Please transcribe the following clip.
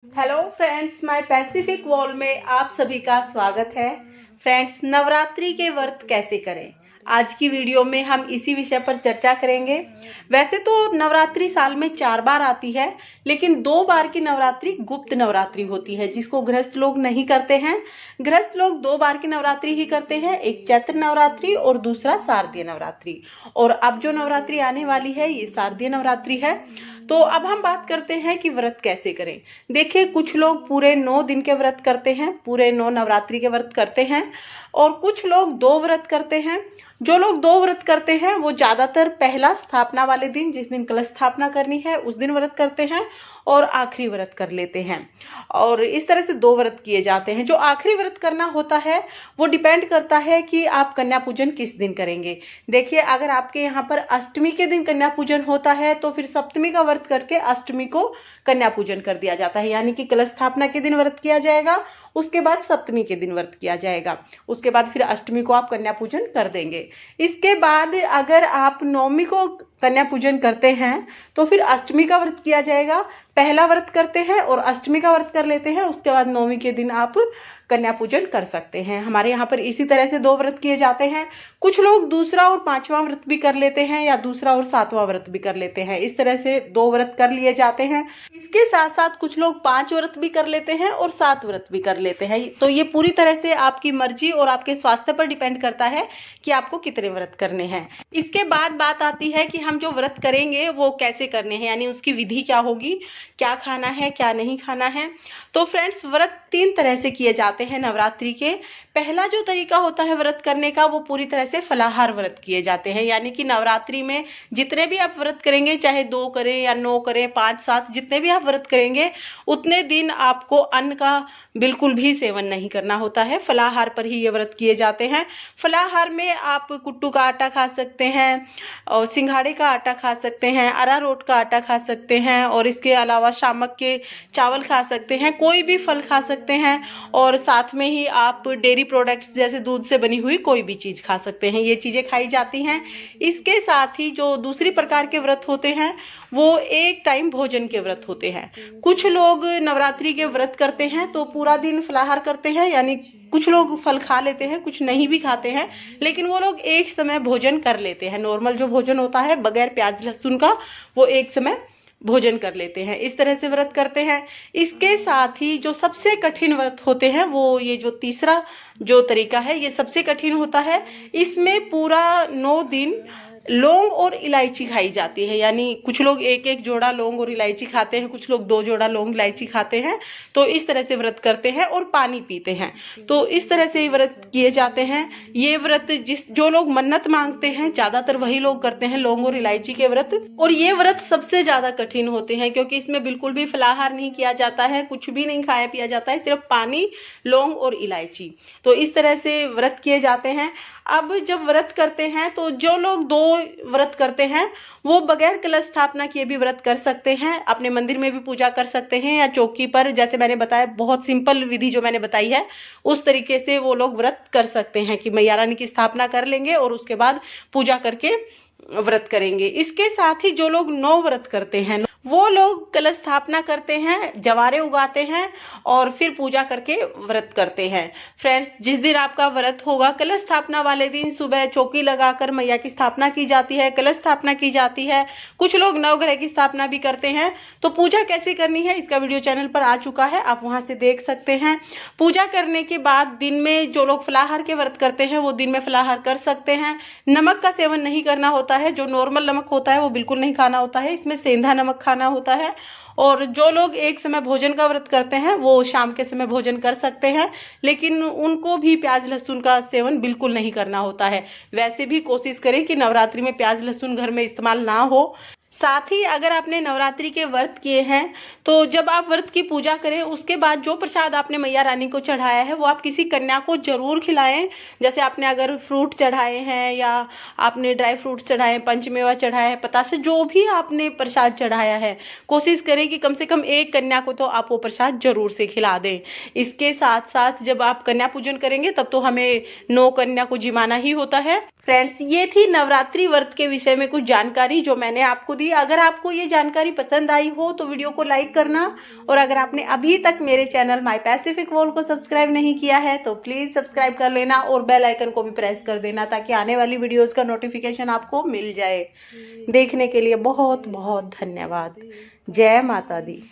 Hello friends, my Pacific wall में आप सभी का स्वागत है। फ्रेंड्स, नवरात्रि के व्रत कैसे करें, आज की वीडियो में हम इसी विषय पर चर्चा करेंगे। वैसे तो नवरात्रि साल में 4 बार आती है, लेकिन 2 बार की नवरात्रि गुप्त नवरात्रि होती है, जिसको गृहस्थ लोग नहीं करते हैं। गृहस्थ लोग 2 बार की नवरात्रि ही करते हैं, एक चैत्र नवरात्रि और दूसरा शारदीय नवरात्रि। और अब जो नवरात्रि आने वाली है ये शारदीय नवरात्रि है। तो अब हम बात करते हैं कि व्रत कैसे करें। देखिए, कुछ लोग पूरे 9 दिन के व्रत करते हैं, पूरे 9 नवरात्रि के व्रत करते हैं, और कुछ लोग 2 व्रत करते हैं। जो लोग 2 व्रत करते हैं वो ज़्यादातर पहला स्थापना वाले दिन, जिस दिन कलश स्थापना करनी है, उस दिन व्रत करते हैं और आखिरी व्रत कर लेते हैं। और इस तरह से 2 व्रत किए जाते हैं। जो आखिरी व्रत करना होता है वो डिपेंड करता है कि आप कन्या पूजन किस दिन करेंगे। देखिए, अगर आपके यहाँ पर अष्टमी के दिन कन्या पूजन होता है तो फिर सप्तमी का व्रत करके अष्टमी को कन्या पूजन कर दिया जाता है, यानी कि कलश स्थापना के दिन व्रत किया जाएगा, उसके बाद सप्तमी के दिन व्रत किया जाएगा, उसके बाद फिर अष्टमी को आप कन्या पूजन कर देंगे। इसके बाद अगर आप नवमी को कन्या पूजन करते हैं तो फिर अष्टमी का व्रत किया जाएगा। पहला व्रत करते हैं और अष्टमी का व्रत कर लेते हैं, उसके बाद नवमी के दिन आप कन्या पूजन कर सकते हैं। हमारे यहाँ पर इसी तरह से 2 व्रत किए जाते हैं। कुछ लोग दूसरा और 5वां व्रत भी कर लेते हैं, या दूसरा और 7वां व्रत भी कर लेते हैं। इस तरह से 2 व्रत कर लिए जाते हैं। इसके साथ साथ कुछ लोग 5 व्रत भी कर लेते हैं और 7 व्रत भी कर लेते हैं। तो ये पूरी तरह से आपकी मर्जी और आपके स्वास्थ्य पर डिपेंड करता है कि आपको कितने व्रत करने हैं। इसके बाद बात आती है कि हम जो व्रत करेंगे वो कैसे करने हैं, यानी उसकी विधि क्या होगी, क्या खाना है, क्या नहीं खाना है। तो फ्रेंड्स, व्रत 3 तरह से किए जाते हैं नवरात्रि के। पहला जो तरीका होता है व्रत करने का वो पूरी तरह से फलाहार व्रत किए जाते हैं, यानी कि नवरात्रि में जितने भी आप व्रत करेंगे, चाहे 2 करें या 9 करें, 5, 7, जितने भी आप व्रत करेंगे उतने दिन आपको अन्न का बिल्कुल भी सेवन नहीं करना होता है। फलाहार पर ही ये व्रत किए जाते हैं। फलाहार में आप कुट्टू का आटा खा सकते हैं, और सिंघाड़े का आटा खा सकते हैं, अरारोट का आटा खा सकते हैं, और इसके अलावा शामक के चावल खा सकते हैं, कोई भी फल खा सकते हैं, और साथ में ही आप डेयरी प्रोडक्ट्स जैसे दूध से बनी हुई कोई भी चीज़ खा सकते हैं। ये चीज़ें खाई जाती हैं। इसके साथ ही जो दूसरी प्रकार के व्रत होते हैं वो एक टाइम भोजन के व्रत होते हैं। कुछ लोग नवरात्रि के व्रत करते हैं तो पूरा दिन फलाहार करते हैं, यानी कुछ लोग फल खा लेते हैं, कुछ नहीं भी खाते हैं, लेकिन वो लोग एक समय भोजन कर लेते हैं। नॉर्मल जो भोजन होता है बगैर प्याज लहसुन का, वो एक समय भोजन कर लेते हैं। इस तरह से व्रत करते हैं। इसके साथ ही जो सबसे कठिन व्रत होते हैं वो ये जो तीसरा जो तरीका है ये सबसे कठिन होता है। इसमें पूरा 9 दिन लौंग और इलायची खाई जाती है, यानी कुछ लोग 1-1 जोड़ा लौंग और इलायची खाते हैं, कुछ लोग 2 जोड़ा लौंग इलायची खाते हैं। तो इस तरह से व्रत करते हैं और पानी पीते हैं। तो इस तरह से व्रत किए जाते हैं। ये व्रत जो लोग मन्नत मांगते हैं ज़्यादातर वही लोग करते हैं, लौंग और इलायची के व्रत। और ये व्रत सबसे ज़्यादा कठिन होते हैं, क्योंकि इसमें बिल्कुल भी फलाहार नहीं किया जाता है, कुछ भी नहीं खाया पिया जाता है, सिर्फ पानी, लौंग और इलायची। तो इस तरह से व्रत किए जाते हैं। अब जब व्रत करते हैं तो जो लोग 2 व्रत करते हैं वो बगैर कलश स्थापना किए भी व्रत कर सकते हैं, अपने मंदिर में भी पूजा कर सकते हैं, या चौकी पर, जैसे मैंने बताया बहुत सिंपल विधि जो मैंने बताई है उस तरीके से वो लोग व्रत कर सकते हैं कि मैया रानी की स्थापना कर लेंगे और उसके बाद पूजा करके व्रत करेंगे। इसके साथ ही जो लोग 9 व्रत करते हैं वो लोग कलश स्थापना करते हैं, जवारे उगाते हैं और फिर पूजा करके व्रत करते हैं। फ्रेंड्स, जिस दिन आपका व्रत होगा कलश स्थापना वाले दिन सुबह चौकी लगाकर मैया की स्थापना की जाती है, कलश स्थापना की जाती है। कुछ लोग नवग्रह की स्थापना भी करते हैं। तो पूजा कैसे करनी है इसका वीडियो चैनल पर आ चुका है, आप वहां से देख सकते हैं। पूजा करने के बाद दिन में जो लोग फलाहार के व्रत करते हैं वो दिन में फलाहार कर सकते हैं। नमक का सेवन नहीं करना होता है, जो नॉर्मल नमक होता है वो बिल्कुल नहीं खाना होता है, इसमें सेंधा नमक खाना होता है। और जो लोग एक समय भोजन का व्रत करते हैं वो शाम के समय भोजन कर सकते हैं, लेकिन उनको भी प्याज लहसुन का सेवन बिल्कुल नहीं करना होता है। वैसे भी कोशिश करें कि नवरात्रि में प्याज लहसुन घर में इस्तेमाल ना हो। साथ ही अगर आपने नवरात्रि के व्रत किए हैं तो जब आप व्रत की पूजा करें उसके बाद जो प्रसाद आपने मैया रानी को चढ़ाया है वो आप किसी कन्या को जरूर खिलाएं। जैसे आपने अगर फ्रूट चढ़ाए हैं या आपने ड्राई फ्रूट्स चढ़ाए हैं, पंचमेवा चढ़ाया है, पतासे, जो भी आपने प्रसाद चढ़ाया है कोशिश करें कि कम से कम एक कन्या को तो आप वो प्रसाद जरूर से खिला दें। इसके साथ साथ जब आप कन्या पूजन करेंगे तब तो हमें 9 कन्या को जिमाना ही होता है। फ्रेंड्स, ये थी नवरात्रि व्रत के विषय में कुछ जानकारी जो मैंने आपको दी। अगर आपको ये जानकारी पसंद आई हो तो वीडियो को लाइक करना, और अगर आपने अभी तक मेरे चैनल माय पैसिफिक वॉल को सब्सक्राइब नहीं किया है तो प्लीज़ सब्सक्राइब कर लेना और बेल आइकन को भी प्रेस कर देना ताकि आने वाली वीडियोज़ का नोटिफिकेशन आपको मिल जाए। देखने के लिए बहुत बहुत धन्यवाद। जय माता दी।